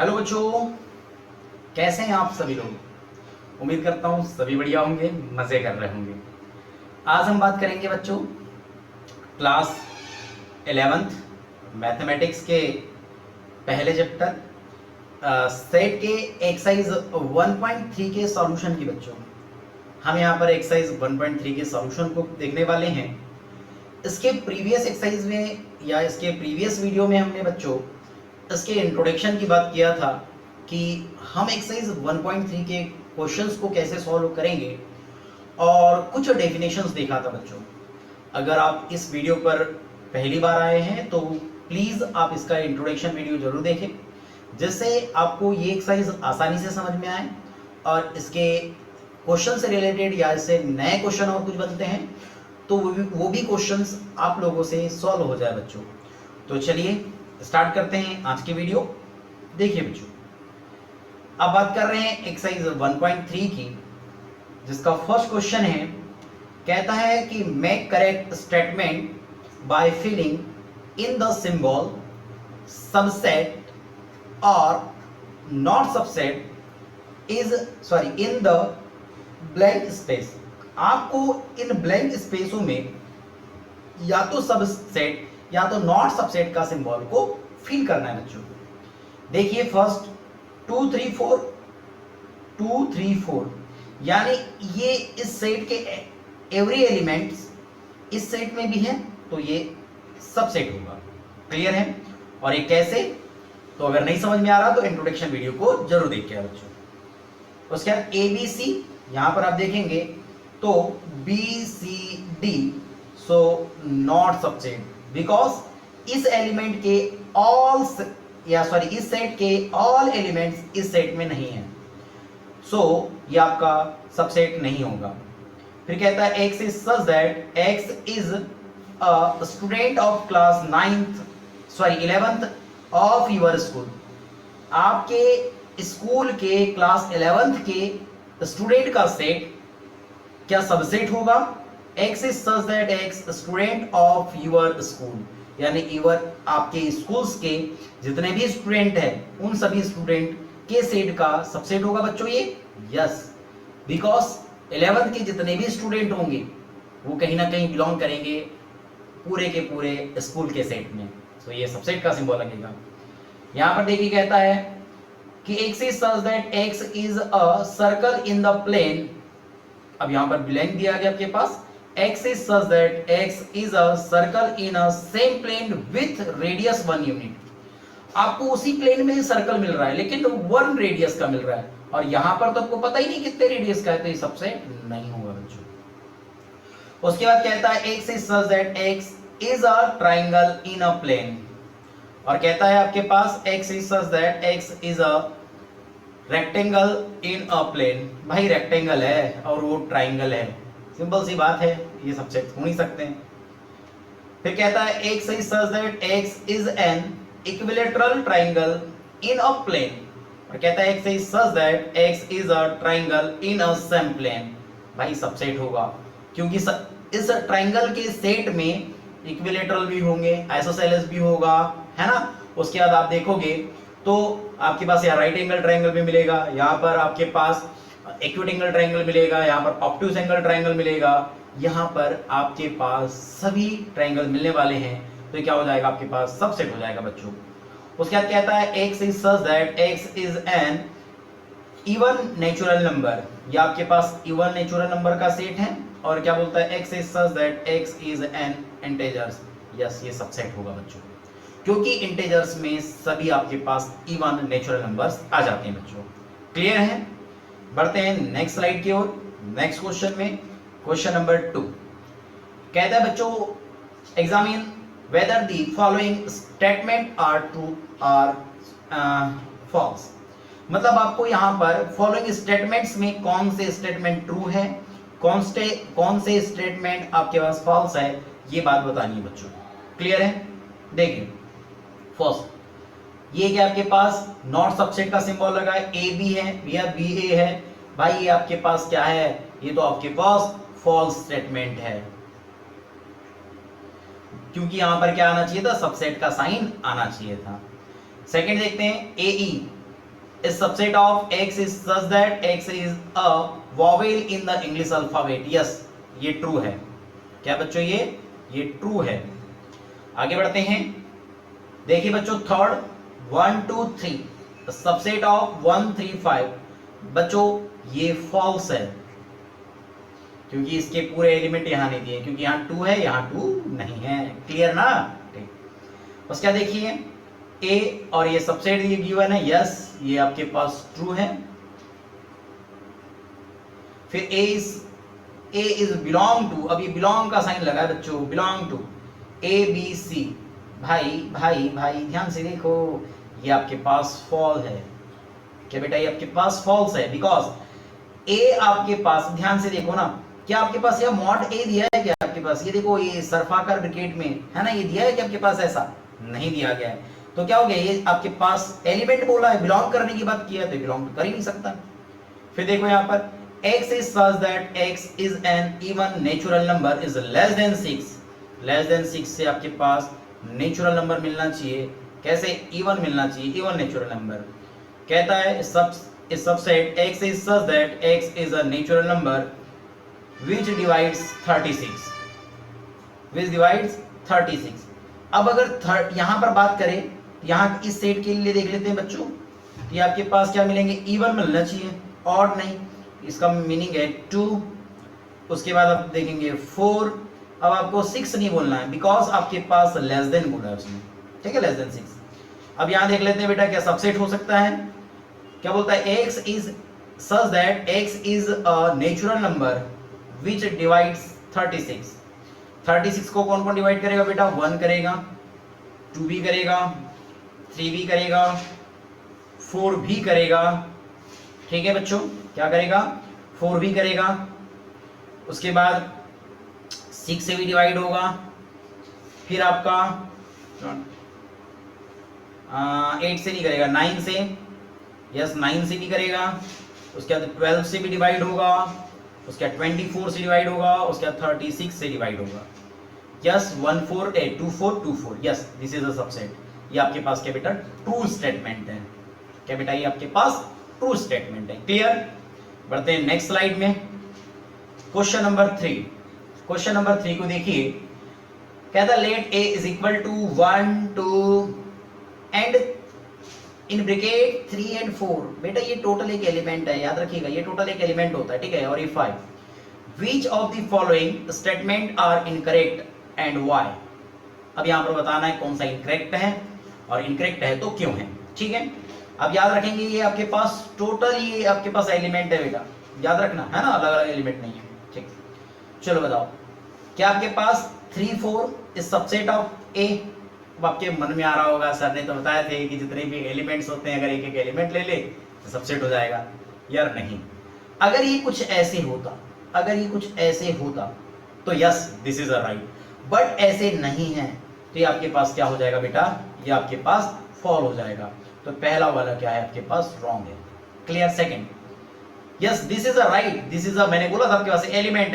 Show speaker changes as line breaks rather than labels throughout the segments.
Hello बच्चों, कैसे हैं आप सभी लोग। उम्मीद करता हूँ सभी बढ़िया होंगे, मज़े कर रहे होंगे। आज हम बात करेंगे बच्चों क्लास 11th मैथमेटिक्स के पहले चैप्टर सेट के एक्सरसाइज 1.3 के सॉल्यूशन की। बच्चों हम यहाँ पर एक्सरसाइज 1.3 के सॉल्यूशन को देखने वाले हैं। इसके प्रीवियस एक्सरसाइज में या इसके प्रीवियस वीडियो में हमने बच्चों इसके इंट्रोडक्शन की बात किया था कि हम एक्सरसाइज 1.3 के क्वेश्चंस को कैसे सॉल्व करेंगे और कुछ डेफिनेशंस देखा था बच्चों। अगर आप इस वीडियो पर पहली बार आए हैं तो प्लीज़ आप इसका इंट्रोडक्शन वीडियो जरूर देखें, जिससे आपको ये एक्सरसाइज आसानी से समझ में आए और इसके क्वेश्चन से रिलेटेड या इससे नए क्वेश्चन और कुछ बनते हैं तो वो भी क्वेश्चंस आप लोगों से सॉल्व हो जाए बच्चों। तो चलिए स्टार्ट करते हैं आज की वीडियो। देखिए बच्चों, अब बात कर रहे हैं एक्सरसाइज 1.3 की, जिसका फर्स्ट क्वेश्चन है, कहता है कि make correct statement by filling in the symbol subset और not subset in the blank space. आपको इन ब्लैंक स्पेसों में या तो सबसेट या तो नॉट सबसेट का सिंबल को फिल करना है बच्चों। देखिए फर्स्ट 2 3 4 यानी ये इस सेट के एवरी एलिमेंट्स इस सेट में भी है तो ये सबसेट होगा। क्लियर है? और ये कैसे, तो अगर नहीं समझ में आ रहा तो इंट्रोडक्शन वीडियो को जरूर देखिए बच्चों। उसके बाद ए बी सी, यहां पर आप देखेंगे तो B C D, so not subset because इस एलिमेंट के इस सेट के ऑल एलिमेंट्स इस सेट में नहीं है, सो ये आपका सबसेट नहीं होगा। फिर कहता है x is such that x is a student of class 11th of your school. आपके स्कूल के क्लास 11th के स्टूडेंट का सेट क्या सबसेट होगा? x is such that x student of your school, यानी योर आपके स्कूल्स के जितने भी स्टूडेंट हैं उन सभी स्टूडेंट के सेट का सबसेट होगा बच्चों ये। यस, बिकॉज 11th के जितने भी स्टूडेंट होंगे वो कहीं ना कहीं बिलोंग करेंगे पूरे के पूरे स्कूल के सेट में, तो ये सबसेट का सिंबल लगेगा। यहां पर देखिए कहता है कि x is such that x is a circle in the plane. अब यहां पर ब्लैंक दिया गया आपके पास, x is such that x is a circle in a same plane with radius 1 unit। आपको उसी प्लेन में ही सर्कल मिल रहा है लेकिन 1 रेडियस का मिल रहा है, और यहां पर तो आपको पता ही नहीं कितने रेडियस का है, तो ये सबसेट नहीं होगा बच्चों। उसके बाद कहता है x is such that x is a triangle in a plane, और कहता है आपके पास x is such that x is a rectangle in a plane। भाई रेक्टेंगल है और वो ट्राइंगल है, सिंपल सी बात है, ये सबसेट हो नहीं सकते हैं। फिर कहता है x is such that x is an equilateral triangle in a plane, और कहता है x is such that x is a triangle in a same plane। भाई सबसेट होगा क्योंकि इस ट्राइंगल के सेट में इक्विलेटरल भी होंगे, आइसोसेलेस भी होगा, है ना। उसके बाद आप देखोगे तो आपके पास यहाँ राइट एंगल ट्राइंगल भी मिलेगा, यहाँ पर आपके पास एक्यूट एंगल ट्राइंगल मिलेगा, यहाँ पर ऑब्ट्यूज एंगल ट्राइंगल मिलेगा, यहाँ पर आपके पास सभी ट्राइंगल मिलने वाले हैं, तो क्या हो जाएगा आपके पास सबसेट हो जाएगा बच्चों। उसके बाद कहता है x is such that x is an even natural number, या आपके पास इवन नेचुरल नंबर का सेट है, और क्या बोलता है x is such that x is an integers. Yes, ये सबसेट होगा बच्चों क्योंकि इंटीजर्स में सभी आपके पास इवन नेचुरल नंबर्स आ जाते हैं बच्चों। क्लियर है? बढ़ते हैं नेक्स्ट स्लाइड की ओर। नेक्स्ट क्वेश्चन में क्वेश्चन नंबर 2 कहता है बच्चों, examine whether the following statement are true और फॉल्स। मतलब आपको यहाँ पर फॉलोइंग स्टेटमेंट्स में कौन से स्टेटमेंट ट्रू है, कौन से स्टेटमेंट आपके पास फॉल्स है, ये बात बतानी है बच्चों। क्लियर है? देखिए फर्स्ट, ये क्या आपके पास नॉट सबसेट का सिंबल लगा है, ए बी है या बी ए है, भाई ये आपके पास क्या है, ये तो आपके पास फॉल्स स्टेटमेंट है, क्योंकि यहां पर क्या आना चाहिए था, सबसेट का साइन आना चाहिए था। सेकंड देखते हैं ए ई, A subset of x is such that x is a vowel in the English alphabet. Yes, ये ट्रू है. क्या बच्चों, ये ट्रू है. आगे बढ़ते हैं. देखिए बच्चों, थर्ड 1 2 3 सबसेट ऑफ 1 3 5. बच्चों ये फॉल्स है, क्योंकि इसके पूरे एलिमेंट यहां नहीं दिए, क्योंकि यहां 2 है, यहां 2 नहीं है. क्लियर ना? ठीक. उसका देखिए ए और ये सबसेट ये गिवन है. यस, ये आपके पास ट्रू है. फिर ए इज बिलोंग टू. अब ये बिलोंग का साइन लगा है बच्चों, belong to A B C. भाई ध्यान से देखो, ये आपके पास फॉल है. क्या बेटा, ये आपके पास फॉल्स है, बिकॉज ए आपके पास, ध्यान से देखो ना, क्या आपके पास यह मॉड ए दिया है क्या आपके पास? ये देखो, ये सर्फाकार ब्रैकेट में है ना, ये दिया है कि आपके पास? ऐसा नहीं दिया गया है. तो क्या हो गया, ये आपके पास एलिमेंट बोला है, बिलोंग करने की बात किया है, तो बिलोंग कर ही नहीं सकता. फिर देखो यहाँ पर x is such that x is an even natural number is less than 6. Less than 6 से आपके पास नेचुरल नंबर मिलना चाहिए. कैसे? इवन मिलना चाहिए, इवन नेचुरल नंबर. कहता है subset x is such that x is a natural number which divides 36. which divides 36. अब अगर यहां पर बात करें, यहां इस सेट के लिए देख लेते हैं बच्चों. ये आपके पास क्या मिलेंगे? इवन मिलना चाहिए, ऑड नहीं. इसका मीनिंग है 2. उसके बाद आप देखेंगे 4. अब आपको 6 नहीं बोलना है, बिकॉज आपके पास लेस देन बोला है उसमें. ठीक है, लेस देन 6. अब यहां देख लेते हैं बेटा, क्या सबसेट हो सकता है? क्या बोलता है? x is such that x is a natural number which divides 36. 36 को कौन कौन डिवाइड करेगा बेटा? 1 करेगा, 2 भी करेगा, 3 भी करेगा, 4 भी करेगा. ठीक है बच्चों, क्या करेगा? 4 भी करेगा. उसके बाद 6 से भी डिवाइड होगा. फिर आपका 8 से नहीं करेगा, 9 से. यस, 9 से भी करेगा. उसके बाद 12 से भी डिवाइड होगा. उसके बाद 24 से डिवाइड होगा. उसके बाद 36 से डिवाइड होगा. Yes, 1 4 8 2 4 2 4. Yes, this is a subset. ये आपके पास क्या बेटा? ट्रू स्टेटमेंट है. क्या बेटा? ये आपके पास ट्रू स्टेटमेंट है. क्लियर? बढ़ते हैं नेक्स्ट स्लाइड में. Question number 3. क्वेश्चन नंबर 3 को देखिए. कहता let a is equal to 1 2 and in bracket 3 and 4. बेटा ये टोटल एक एलिमेंट है, याद रखिएगा, ये टोटल एक एलिमेंट होता है. ठीक है, और ये 5. Which of the following statement are incorrect and why. अब यहां पर बताना है कौन सा इनकरेक्ट है, और इनकरेक्ट है तो क्यों है. ठीक है, अब याद रखेंगे ये आपके पास टोटल, ये आपके पास एलिमेंट है बेटा, याद रखना है ना, अलग अलग एलिमेंट नहीं है. ठीक, चलो बताओ, क्या आपके पास 3 4 इज सबसेट ऑफ ए. अब आपके मन में आ रहा होगा, सर ने तो बताया थे कि जितने भी एलिमेंट्स होते हैं, अगर एक एक एलिमेंट ले ले तो सबसेट हो जाएगा. यार नहीं, अगर ये कुछ ऐसे होता, अगर ये कुछ ऐसे होता तो yes, this is a right. But ऐसे नहीं है, तो ये आपके पास क्या हो जाएगा बेटा? ये आपके पास फॉल हो जाएगा. तो पहला वाला क्या है आपके पास? रॉन्ग है. Clear? Second, yes, this is a right. This is a, मैंने बोला था आपके पास एलिमेंट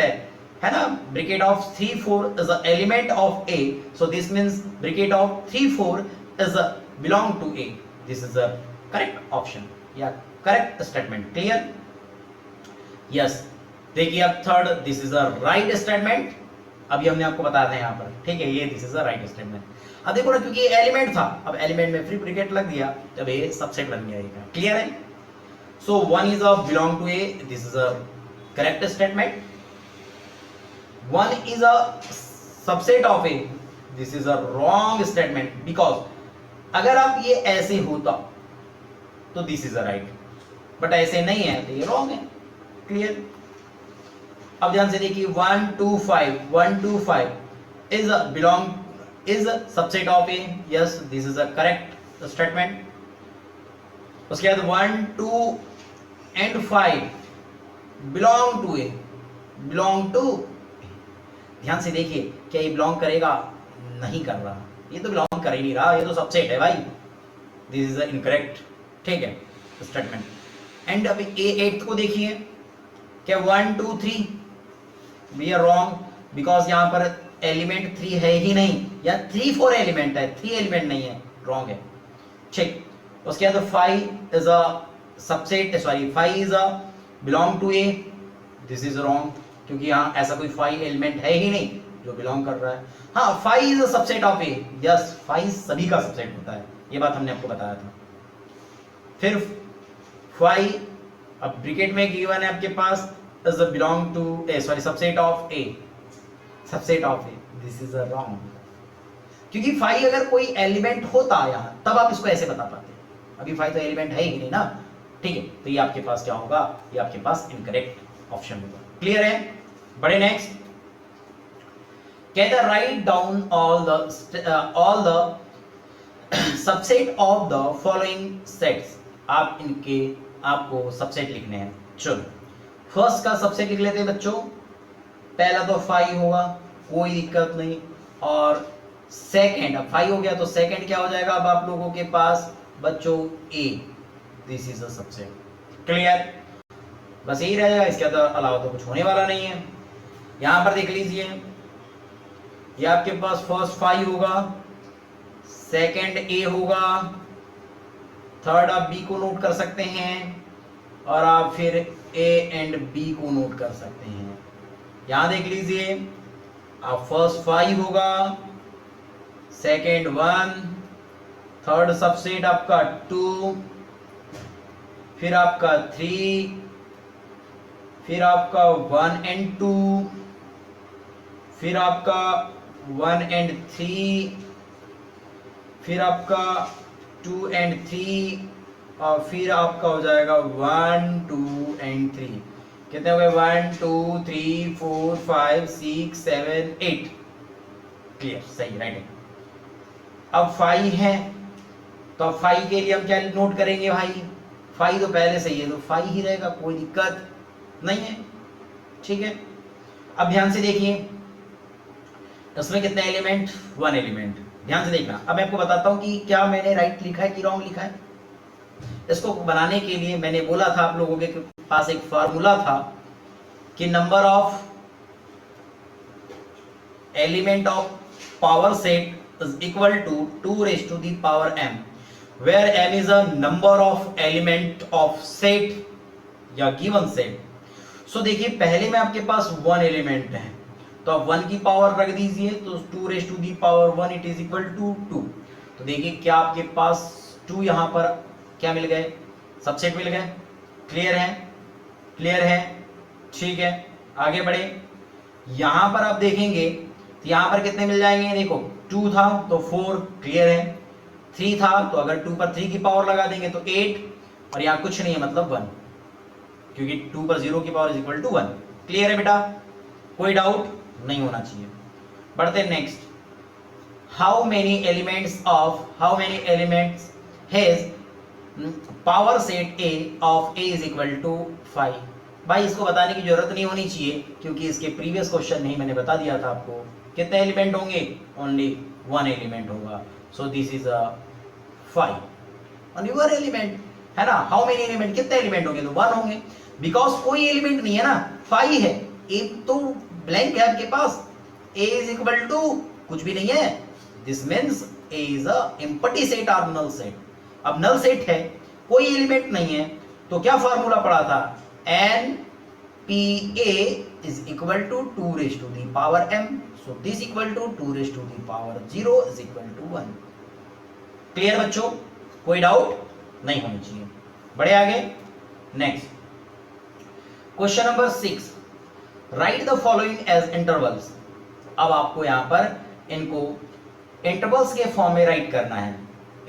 है ना. Bracket of 3 4 is a element of A, so this means bracket of 3 4 is a belong to A. This is a correct option या correct statement. Clear? Yes. देखिए अब third, this is a right statement. अभी हमने आपको बताया था यहाँ पर. ठीक है, ये this is a right statement. अब देखो ना, क्योंकि ये एलिमेंट था, अब एलिमेंट में फ्री ब्रैकेट लग दिया, तब ये सबसेट बन गया. क्लियर है? So 1 is a belong to A. This is a correct statement. 1 is a subset of A. This is a wrong statement because अगर आप ये ऐसे होता तो this is a right, but ऐसे नहीं है तो ये wrong है. क्लियर? अब ध्यान से देखिए 1 2 5 1 2 5 is a belong is a subset of A. Yes, this is a correct statement. उसके बाद 1 2 and 5 belong to A, belong to. ध्यान से देखिए, क्या ये बिलोंग करेगा? नहीं कर रहा, ये तो बिलोंग कर ही नहीं रहा, ये तो सबसेट है भाई. This is incorrect. ठीक है, स्टेटमेंट. एंड अब A8 को देखिए, क्या 1 2 3 वी आर रॉन्ग, बिकॉज यहाँ पर एलिमेंट 3 है ही नहीं, या 3 4 एलिमेंट है, 3 एलिमेंट नहीं है. रॉन्ग है. ठीक. उसके बाद 5 is a subset sorry five is a belong to A, this is wrong, क्योंकि यहाँ ऐसा कोई फाइव एलिमेंट है ही नहीं जो बिलोंग कर रहा है। हाँ, five is a subset of A, yes, five सभी का सबसेट होता है, ये बात हमने आपको बताया था। फिर फाइव, अब ब्रैकेट में गिवन है आपके पास is a belong to A sorry subset of A, subset of A, this is a wrong, क्योंकि फाइव अगर कोई एलिमेंट होता यहाँ तब आप इसको ऐसे बता पाते, अभी फाइव तो एलिमेंट है ही नहीं ना, ठीक है, तो ये आपके पास क्या होगा, ये आपके पास इनकरेक्ट ऑप्शन होगा। क्लियर है? बड़े नेक्स्ट कहता है write down all the subset of the following sets, आप इनके आपको सबसेट लिखने हैं। चलो फर्स्ट का सबसेट लिख लेते हैं बच्चों, पहला तो फाइव होगा, कोई दिक्कत नहीं, और सेकंड, अब फाइव हो गया तो सेकंड क्या हो जाएगा अब आप लोगों के पास बच्चों A, this is a subset. Clear? बस यही रहेगा, इसके अलावा तो कुछ होने वाला नहीं है। यहां पर देख लीजिए, ये आपके पास फर्स्ट फाइव होगा, सेकंड ए होगा, थर्ड आप बी को नोट कर सकते हैं, और आप फिर ए एंड बी को नोट कर सकते हैं। यहां देख लीजिए, आप फर्स्ट फाइव होगा, सेकंड वन, थर्ड सबसेट आपका टू, फिर आपका थ्री, फिर आपका वन एंड टू, फिर आपका वन एंड थ्री, फिर आपका टू एंड थ्री, और फिर आपका हो जाएगा वन टू एंड थ्री। कितने हो गए? One two three four five six seven eight. Clear? सही, राइट। अब फाइव है तो अब फाइव के लिए हम क्या नोट करेंगे भाई? फाइव तो पहले से ही है तो फाइव ही रहेगा, कोई दिक्कत नहीं है, ठीक है। अब ध्यान से देखिए, इसमें कितने एलिमेंट? One element. ध्यान से देखना, अब मैं आपको बताता हूं कि क्या मैंने राइट लिखा है कि रॉन्ग लिखा है। इसको बनाने के लिए मैंने बोला था आप लोगों के पास एक फार्मूला था कि number of element of power set is equal to 2 raised to the power m, where m is a number of element of set या given set। सो देखिए, पहले में आपके पास वन एलिमेंट है तो आप वन की पावर रख दीजिए, तो 2 raised to the power 1 it is equal to 2। तो देखिए क्या आपके पास 2 यहां पर क्या मिल गए? सबसेट मिल गए। क्लियर है? क्लियर है, ठीक है। आगे बढ़े, यहां पर आप देखेंगे तो यहां पर कितने मिल जाएंगे? देखो 2 था तो 4, क्लियर है। 3 था तो अगर 2 पर 3 की पावर लगा देंगे तो 8, और यहाँ कुछ नहीं है मतलब 1, क्योंकि 2 पर 0 की power is equal to 1। Clear है बेटा? कोई डाउट नहीं होना चाहिए। बढ़ते next, how many elements has power set A of A is equal to 5। भाई इसको बताने की जरूरत नहीं होनी चाहिए, क्योंकि इसके प्रीवियस क्वेश्चन में ही मैंने बता दिया था आपको कितने एलिमेंट होंगे? ओनली वन एलिमेंट होगा। So this is a 5, only one element है ना। हाउ मेनी एलिमेंट, कितने एलिमेंट होंगे? तो 1 होंगे, बिकॉज कोई एलिमेंट नहीं है ना, 5 है, ए तो ब्लैंक है आपके पास, ए इज इक्वल टू कुछ भी नहीं है, this means A is a empty set और नल सेट। अब नल सेट है, कोई एलिमेंट नहीं है, तो क्या फॉर्मूला पड़ा था? N P A is equal to 2 raised to the power m, so this equal to 2 raised to the power 0 is equal to 1। Clear बच्चों? कोई डाउट नहीं होनी चाहिए। बढ़े आगे, next question number 6, write the following as intervals. अब आपको यहां पर इनको इंटरवल्स के फॉर्म में राइट करना है,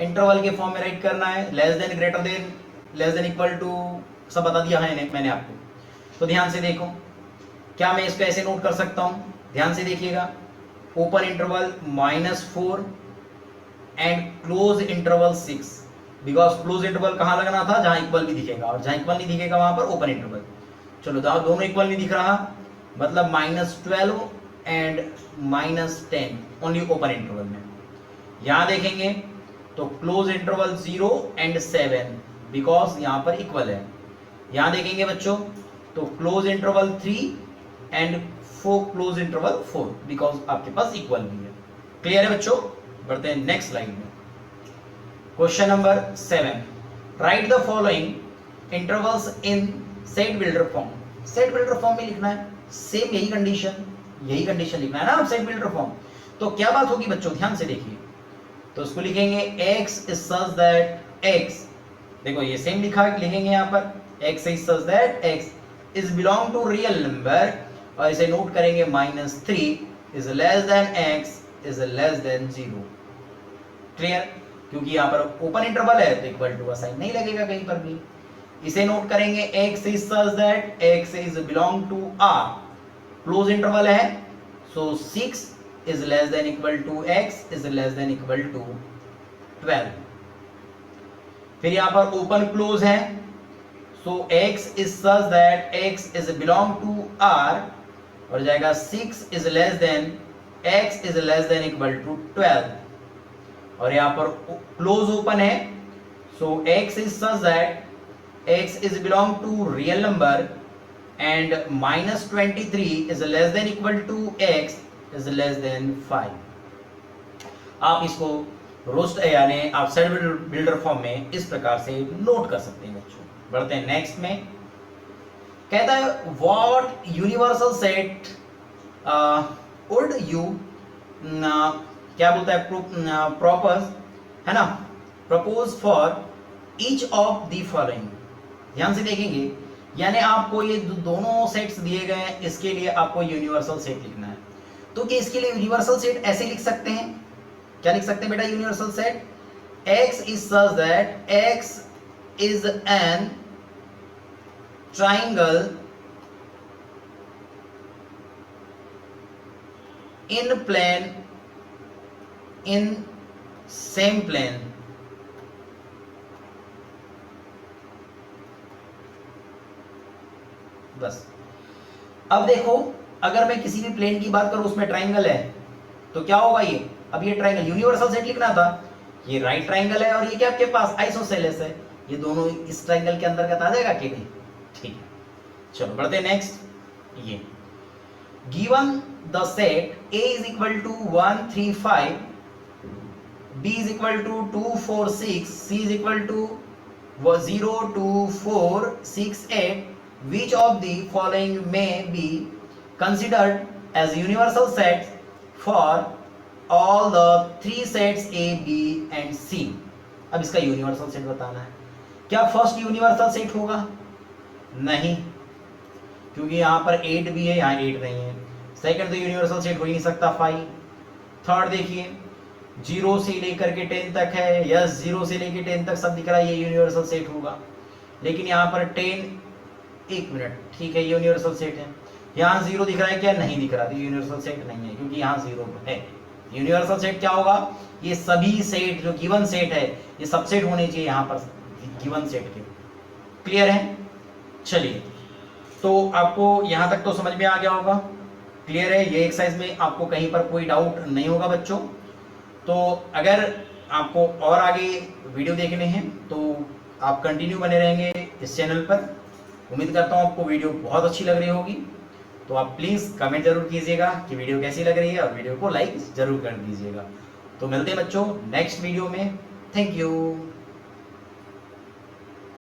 इंटरवल के फॉर्म में राइट करना है, less than, greater than, less than, equal to, सब बता दिया है मैंने आपको। तो ध्यान से देखो, क्या मैं इसको ऐसे नोट कर सकता हूं? ध्यान से देखिएगा, open interval -4 and close interval 6, because close interval कहां लगना था? जहां इक्वल भी दिखेगा, और जहां इक्वल नहीं दिखेगा वहां पर ओपन इंटरवल। चलो दोनों इक्वल नहीं दिख रहा, मतलब -12 एंड -10 ओनली ओपन इंटरवल में। यहां देखेंगे तो क्लोज इंटरवल 0 एंड 7, बिकॉज यहां पर इक्वल है। यहां देखेंगे बच्चों तो close interval 3 and close interval 4, because आपके पास इक्वल भी है। क्लियर है बच्चों? बढ़ते हैं नेक्स्ट स्लाइड में। Question number 7, right the following intervals in set builder form, set builder form में लिखना है, सेम यही कंडीशन लिखना है ना आप, सेट बिल्डर फॉर्म। तो क्या बात होगी बच्चों, ध्यान से देखिए, तो उसको लिखेंगे x is such that x, देखो ये सेम लिखेंगे यहाँ पर, x is such that x is belong to real number, और इसे नोट करेंगे -3 is less than x is less than 0। Clear? क्योंकि यहाँ पर ओपन इंटरवल है तो इक्वल टू का साइन नहीं लगेगा कहीं पर भी। इसे नोट करेंगे x is such that x is belong to R, close interval है, सो 6 is less than equal to x is less than equal to 12। फिर यहाँ पर ओपन क्लोज है, सो x is such that x is belong to R, और जाएगा 6 is less than x is less than equal to 12, और यहाँ पर close open है, सो x is such that x is belong to real number and -23 is less than equal to x is less than 5। आप इसको roast यानी आप set builder form में इस प्रकार से नोट कर सकते हैं बच्चों। बढ़ते हैं नेक्स्ट में, कहता है what universal set would you क्या बोलता है प्रॉपर्स, है ना, propose for each of the following. ध्यान से देखेंगे, यानी आपको ये दोनों सेट्स दिए गए हैं, इसके लिए आपको यूनिवर्सल सेट लिखना है। तो क्या इसके लिए यूनिवर्सल सेट ऐसे लिख सकते हैं, क्या लिख सकते हैं बेटा universal set, x is such that x is an triangle in plane in same plane, बस। अब देखो, अगर मैं किसी भी प्लेन की बात करूं उसमें ट्राइंगल है तो क्या होगा ये, अब ये ट्राइंगल यूनिवर्सल सेट लिखना था, ये राइट ट्राइंगल है और ये क्या आपके पास आइसोसेलेस है, ये दोनों इस ट्राइंगल के अंतर्गत आ जाएगा कि नहीं, ठीक है। चलो बढ़ते हैं नेक्स्ट, ये given the set A is equal to 1 3 5, B is equal to 2 4 6, C is equal to 0 2 4 6 8, which of the following may be considered as universal sets for all the three sets A, B and C। अब इसका universal set बताना है। क्या first universal set होगा? नहीं, क्योंकि यहाँ पर 8 भी है, यहाँ 8 नहीं है। सेकंड तो यूनिवर्सल सेट हो ही नहीं सकता 5। थर्ड देखिए 0 से लेकर के 10 तक है, यस 0 से लेकर 10 तक सब दिख रहा है, ये यूनिवर्सल सेट होगा। लेकिन यहाँ पर 10, एक मिनट, ठीक है यूनिवर्सल सेट है। यहाँ 0 दिख रहा है क्या? नहीं दिख रहा, तो यूनिवर्सल सेट नहीं है, क्योंकि यहाँ 0 है। यूनिवर्सल सेट क्या होगा? ये सभी सेट जो गिवन सेट है ये सबसेट होने चाहिए यहाँ पर गिवन सेट के। क्लियर है? चलिए, तो आपको यहाँ तक तो समझ में आ गया होगा, क्लियर है? ये एक्सरसाइज में आपको कहीं पर कोई डाउट नहीं होगा बच्चों। तो अगर आपको और आगे वीडियो देखने हैं तो आप कंटिन्यू बने रहेंगे इस चैनल पर। उम्मीद करता हूँ आपको वीडियो बहुत अच्छी लग रही होगी। तो आप प्लीज़ कमेंट जरूर कीजिएगा कि वीडियो कैसी लग रही है, और वीडियो को लाइक जरूर कर दीजिएगा। तो मिलते हैं बच्चों नेक्स्ट वीडियो में। Thank you.